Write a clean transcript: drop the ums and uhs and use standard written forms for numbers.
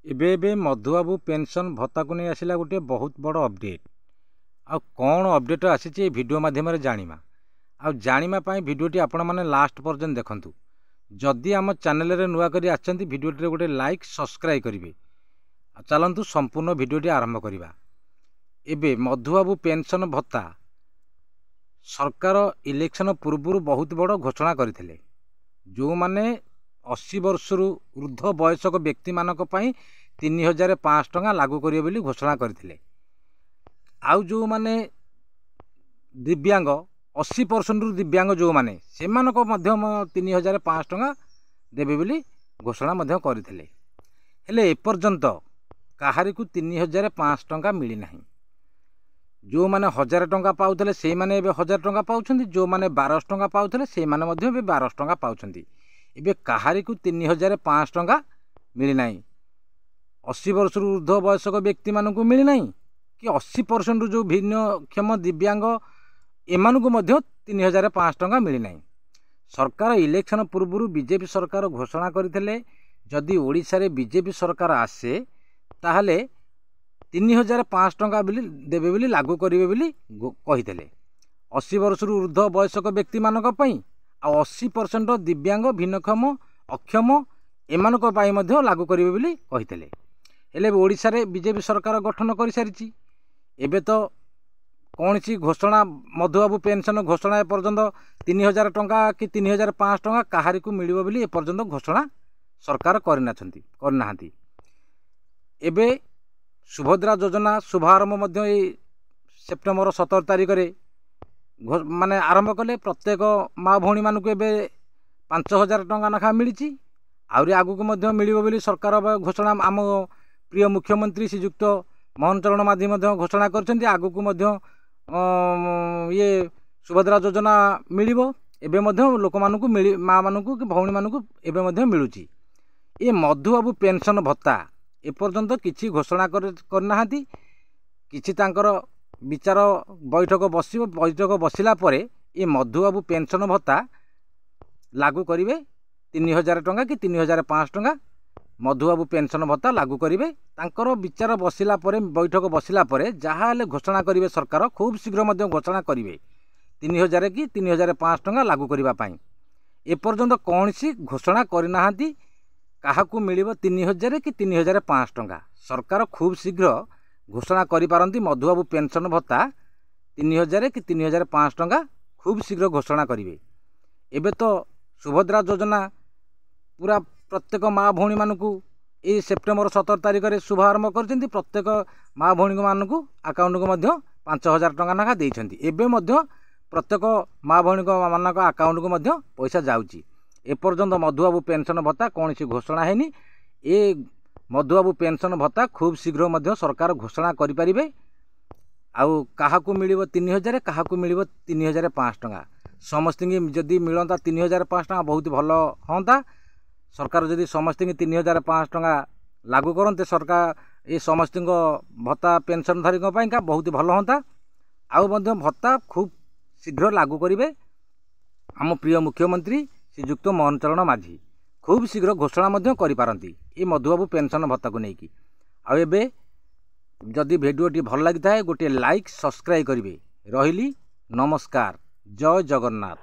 ଏବେ ଏବେ ମଧୁବାବୁ ପେନସନ୍ ଭତ୍ତାକୁ ନେଇ ଆସିଲା ଗୋଟିଏ ବହୁତ ବଡ଼ ଅପଡେଟ୍। ଆଉ କ'ଣ ଅପଡେଟ୍ ଆସିଛି ଏ ଭିଡ଼ିଓ ମାଧ୍ୟମରେ ଜାଣିବା। ଆଉ ଜାଣିବା ପାଇଁ ଭିଡ଼ିଓଟି ଆପଣମାନେ ଲାଷ୍ଟ ପର୍ଯ୍ୟନ୍ତ ଦେଖନ୍ତୁ। ଯଦି ଆମ ଚ୍ୟାନେଲରେ ନୂଆ କରି ଆସିଛନ୍ତି ଭିଡ଼ିଓଟିରେ ଗୋଟେ ଲାଇକ୍ ସବସ୍କ୍ରାଇବ୍ କରିବେ। ଆଉ ଚାଲନ୍ତୁ ସମ୍ପୂର୍ଣ୍ଣ ଭିଡ଼ିଓଟି ଆରମ୍ଭ କରିବା। ଏବେ ମଧୁବାବୁ ପେନସନ୍ ଭତ୍ତା ସରକାର ଇଲେକ୍ସନ୍ ପୂର୍ବରୁ ବହୁତ ବଡ଼ ଘୋଷଣା କରିଥିଲେ। ଯେଉଁମାନେ 80 ବର୍ଷରୁ ଊର୍ଦ୍ଧ୍ୱ ବୟସ୍କ ବ୍ୟକ୍ତିମାନଙ୍କ ପାଇଁ 3500 ଟଙ୍କା ଲାଗୁ କରିବେ ବୋଲି ଘୋଷଣା କରିଥିଲେ। ଆଉ ଯେଉଁମାନେ ଦିବ୍ୟାଙ୍ଗ 80%ରୁ ଦିବ୍ୟାଙ୍ଗ ଯେଉଁମାନେ ସେମାନଙ୍କ ମଧ୍ୟ 3500 ଟଙ୍କା ଦେବେ ବୋଲି ଘୋଷଣା ମଧ୍ୟ କରିଥିଲେ। ହେଲେ ଏପର୍ଯ୍ୟନ୍ତ କାହାରିକୁ 3500 ଟଙ୍କା ମିଳିନାହିଁ। ଯେଉଁମାନେ 1000 ଟଙ୍କା ପାଉଥିଲେ ସେଇମାନେ ଏବେ 1000 ଟଙ୍କା ପାଉଛନ୍ତି। ଯେଉଁମାନେ 1200 ଟଙ୍କା ପାଉଥିଲେ ସେଇମାନେ ମଧ୍ୟ ଏବେ 1200 ଟଙ୍କା ପାଉଛନ୍ତି। ଏବେ କାହାରିକୁ 3500 ଟଙ୍କା ମିଳିନାହିଁ। 80 ବର୍ଷରୁ ଊର୍ଦ୍ଧ୍ୱ ବୟସ୍କ ବ୍ୟକ୍ତିମାନଙ୍କୁ ମିଳିନାହିଁ କି 80%ରୁ ଯେଉଁ ଭିନ୍ନକ୍ଷମ ଦିବ୍ୟାଙ୍ଗ ଏମାନଙ୍କୁ ମଧ୍ୟ 3500 ଟଙ୍କା ମିଳିନାହିଁ। ସରକାର ଇଲେକ୍ସନ୍ ପୂର୍ବରୁ ବିଜେପି ସରକାର ଘୋଷଣା କରିଥିଲେ ଯଦି ଓଡ଼ିଶାରେ ବିଜେପି ସରକାର ଆସେ ତାହେଲେ 3500 ଟଙ୍କା ଦେବେ ବୋଲି ଲାଗୁ କରିବେ ବୋଲି କହିଥିଲେ। 80 ବର୍ଷରୁ ଊର୍ଦ୍ଧ୍ୱ ବୟସ୍କ ବ୍ୟକ୍ତିମାନଙ୍କ ପାଇଁ ଆଉ 80% ଦିବ୍ୟାଙ୍ଗ ଭିନ୍ନକ୍ଷମ ଅକ୍ଷମ ଏମାନଙ୍କ ପାଇଁ ମଧ୍ୟ ଲାଗୁ କରିବେ ବୋଲି କହିଥିଲେ। ହେଲେ ଓଡ଼ିଶାରେ ବିଜେପି ସରକାର ଗଠନ କରିସାରିଛି। ଏବେ ତ କୌଣସି ଘୋଷଣା ମଧୁବାବୁ ପେନସନ୍ ଘୋଷଣା ଏପର୍ଯ୍ୟନ୍ତ 3000 ଟଙ୍କା କି 3500 ଟଙ୍କା କାହାରିକୁ ମିଳିବ ବୋଲି ଏପର୍ଯ୍ୟନ୍ତ ଘୋଷଣା ସରକାର କରିନାହାନ୍ତି। ଏବେ ସୁଭଦ୍ରା ଯୋଜନା ଶୁଭାରମ୍ଭ ମଧ୍ୟ ଏଇ ସେପ୍ଟେମ୍ବର 17 ତାରିଖରେ ମାନେ ଆରମ୍ଭ କଲେ। ପ୍ରତ୍ୟେକ ମା ଭଉଣୀମାନଙ୍କୁ ଏବେ 5000 ଟଙ୍କା ଲେଖା ମିଳିଛି। ଆହୁରି ଆଗକୁ ମଧ୍ୟ ମିଳିବ ବୋଲି ସରକାର ଘୋଷଣା ଆମ ପ୍ରିୟ ମୁଖ୍ୟମନ୍ତ୍ରୀ ଶ୍ରୀଯୁକ୍ତ ମୋହନ ଚରଣ ମାଝୀ ମଧ୍ୟ ଘୋଷଣା କରିଛନ୍ତି। ଆଗକୁ ମଧ୍ୟ ଇଏ ସୁଭଦ୍ରା ଯୋଜନା ମିଳିବ। ଏବେ ମଧ୍ୟ ଲୋକମାନଙ୍କୁ ମା'ମାନଙ୍କୁ କି ଭଉଣୀମାନଙ୍କୁ ଏବେ ମଧ୍ୟ ମିଳୁଛି। ଏ ମଧୁବାବୁ ପେନସନ୍ ଭତ୍ତା ଏପର୍ଯ୍ୟନ୍ତ କିଛି ଘୋଷଣା କରିନାହାନ୍ତି। କିଛି ତାଙ୍କର ବିଚାର ବୈଠକ ବସିବ। ବୈଠକ ବସିଲା ପରେ ଏ ମଧୁବାବୁ ପେନସନ୍ ଭତ୍ତା ଲାଗୁ କରିବେ। 3000 ଟଙ୍କା କି 3500 ଟଙ୍କା ମଧୁବାବୁ ପେନସନ୍ ଭତ୍ତା ଲାଗୁ କରିବେ। ତାଙ୍କର ବିଚାର ବସିଲା ପରେ ବୈଠକ ବସିଲା ପରେ ଯାହା ହେଲେ ଘୋଷଣା କରିବେ ସରକାର ଖୁବ୍ ଶୀଘ୍ର ମଧ୍ୟ ଘୋଷଣା କରିବେ 3000 କି 3500 ଟଙ୍କା ଲାଗୁ କରିବା ପାଇଁ। ଏପର୍ଯ୍ୟନ୍ତ କୌଣସି ଘୋଷଣା କରିନାହାନ୍ତି କାହାକୁ ମିଳିବ 3000 କି 3500 ଟଙ୍କା। ସରକାର ଖୁବ୍ ଶୀଘ୍ର ଘୋଷଣା କରିପାରନ୍ତି ମଧୁବାବୁ ପେନସନ୍ ଭତ୍ତା 3000 କି 3500 ଟଙ୍କା ଖୁବ୍ ଶୀଘ୍ର ଘୋଷଣା କରିବେ। ଏବେ ତ ସୁଭଦ୍ରା ଯୋଜନା ପୁରା ପ୍ରତ୍ୟେକ ମା ଭଉଣୀମାନଙ୍କୁ ଏଇ ସେପ୍ଟେମ୍ବର 17 ତାରିଖରେ ଶୁଭାରମ୍ଭ କରିଛନ୍ତି। ପ୍ରତ୍ୟେକ ମା ଭଉଣୀମାନଙ୍କୁ ଆକାଉଣ୍ଟକୁ ମଧ୍ୟ 5000 ଟଙ୍କା ଲେଖା ଦେଇଛନ୍ତି। ଏବେ ମଧ୍ୟ ପ୍ରତ୍ୟେକ ମା ଭଉଣୀମାନଙ୍କ ଆକାଉଣ୍ଟକୁ ମଧ୍ୟ ପଇସା ଯାଉଛି। ଏପର୍ଯ୍ୟନ୍ତ ମଧୁବାବୁ ପେନସନ୍ ଭତ୍ତା କୌଣସି ଘୋଷଣା ହେଇନି। ଏ ମଧୁବାବୁ ପେନସନ୍ ଭତ୍ତା ଖୁବ୍ ଶୀଘ୍ର ମଧ୍ୟ ସରକାର ଘୋଷଣା କରିପାରିବେ। ଆଉ କାହାକୁ ମିଳିବ 3000 କାହାକୁ ମିଳିବ 3500 ଟଙ୍କା। ସମସ୍ତଙ୍କୁ ଯଦି ମିଳନ୍ତା 3500 ଟଙ୍କା ବହୁତ ଭଲ ହୁଅନ୍ତା। ସରକାର ଯଦି ସମସ୍ତଙ୍କୁ 3500 ଟଙ୍କା ଲାଗୁ କରନ୍ତେ ସରକାର ଏ ସମସ୍ତଙ୍କ ଭତ୍ତା ପେନସନ୍ଧାରୀଙ୍କ ପାଇଁକା ବହୁତ ଭଲ ହୁଅନ୍ତା। ଆଉ ମଧ୍ୟ ଭତ୍ତା ଖୁବ୍ ଶୀଘ୍ର ଲାଗୁ କରିବେ ଆମ ପ୍ରିୟ ମୁଖ୍ୟମନ୍ତ୍ରୀ ଶ୍ରୀଯୁକ୍ତ ମୋହନ ଚରଣ ମାଝୀ। ଖୁବ୍ ଶୀଘ୍ର ଘୋଷଣା ମଧ୍ୟ କରିପାରନ୍ତି ଏ ମଧୁବାବୁ ପେନସନ୍ ଭତ୍ତାକୁ ନେଇକି। ଆଉ ଏବେ ଯଦି ଭିଡ଼ିଓଟି ଭଲ ଲାଗିଥାଏ ଗୋଟିଏ ଲାଇକ୍ ସବସ୍କ୍ରାଇବ୍ କରିବେ। ରହିଲି ନମସ୍କାର। ଜୟ ଜଗନ୍ନାଥ।